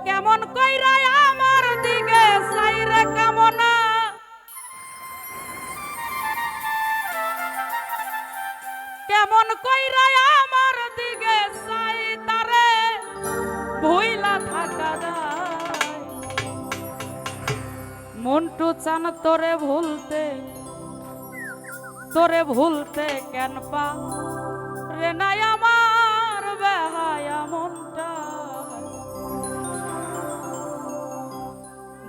কেমন কইরা আমার দিকে চাইরে কামনা কেমন কইরা আমার দিকে চাই তারে ভুইলা থাকা যায় মন্টু চান তোরে ভুলতে কেন পা রে নাই আমার বেহায়া মনটা।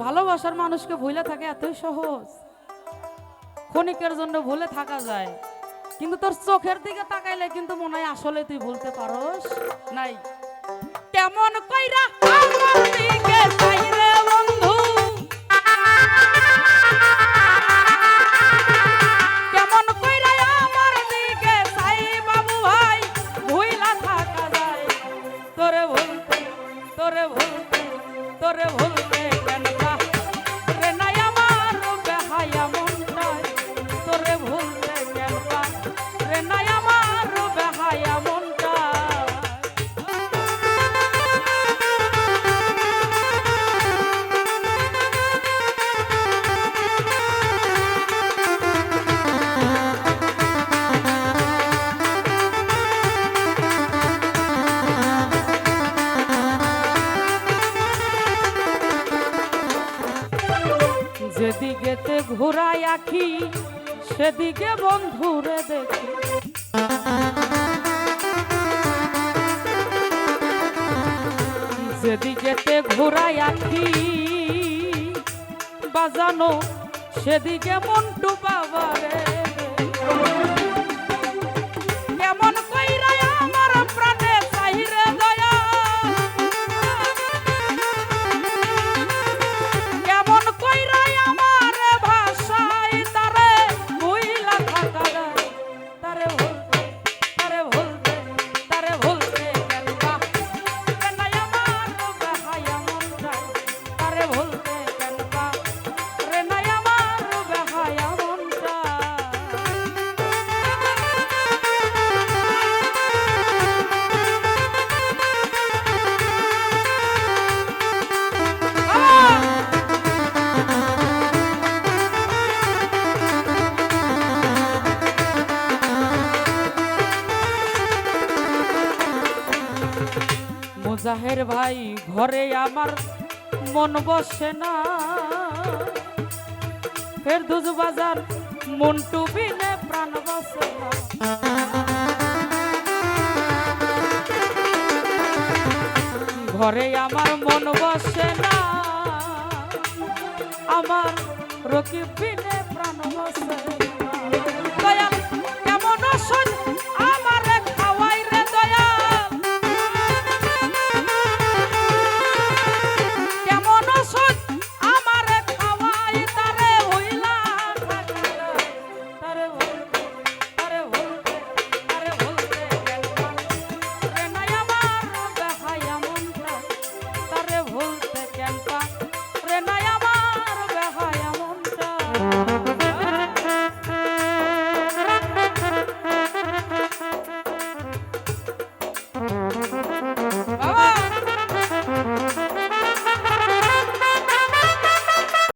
ভালোবাসার মানুষকে ভুলে থাকে এতই সহজ, ক্ষণিকের জন্য ভুলে থাকা যায়, কিন্তু তোর চোখের দিকে তাকাইলে কিন্তু মনে হয় আসলে তুই ভুলতে পারোস নাই। কেমন কইরা আমার দিকে চাইরে বন্ধু কেমন কইরা আমার দিকে চাই বাবু ভাই ভুইলা থাকা যায় তোরে ভুলতে কেন পা রে নাই আমার বেহায়া মনটায় তোরে ভুলতে কেন পা রে নাই আমার বেহায়া মনটায়। যেদিকেতে ঘুরাই আঁখি সেদিকে বন্ধুরে দেখি যেদিকেতে ঘুরাই আঁখি বাজানো সেদিকে মন্টু বাবারে কেমন কইরা আমার প্রাণে চাহিরে দয়া কেমন কইরা আমার ভাষায় তারে ভুইলা থাকা যায় তারে ভুলতে কেন পা রে নাই আমার বেহায়া মনটায় তারে ভুলতে কেন পা রে নাই আমার বেহায়া মনটায়। মুজাহের ভাই ঘরে আমার মন বসে না ফেরদৌস বাজার মন্টু বিনে প্রাণ বসে না ঘরে আমার মন বসে না আমার রকিব বিনে প্রাণ বসে না দয়া